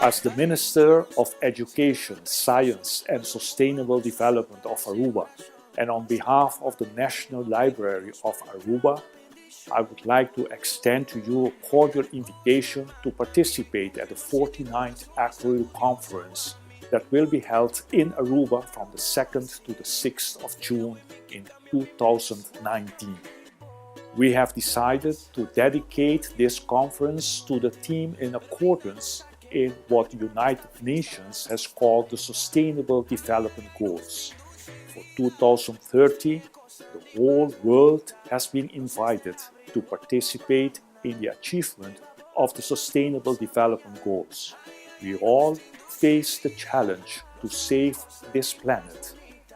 As the Minister of Education, Science and Sustainable Development of Aruba, and on behalf of the National Library of Aruba, I would like to extend to you a cordial invitation to participate at the 49th ACURIL Conference that will be held in Aruba from the 2nd to the 6th of June in 2019. We have decided to dedicate this conference to the theme in accordance in what the United Nations has called the Sustainable Development Goals. For 2030, the whole world has been invited to participate in the achievement of the Sustainable Development Goals. We all face the challenge to save this planet,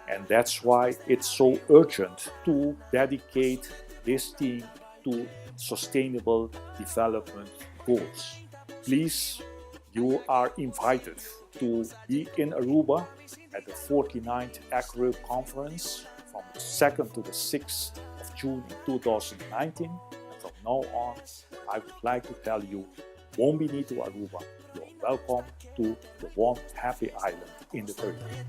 and that's why it's so urgent to dedicate this theme to Sustainable Development Goals. Please, you are invited to be in Aruba at the 49th ACURIL Conference from the 2nd to the 6th of June in 2019. And from now on, I would like to tell you, buon venito Aruba. You're welcome to the one happy island in the Caribbean.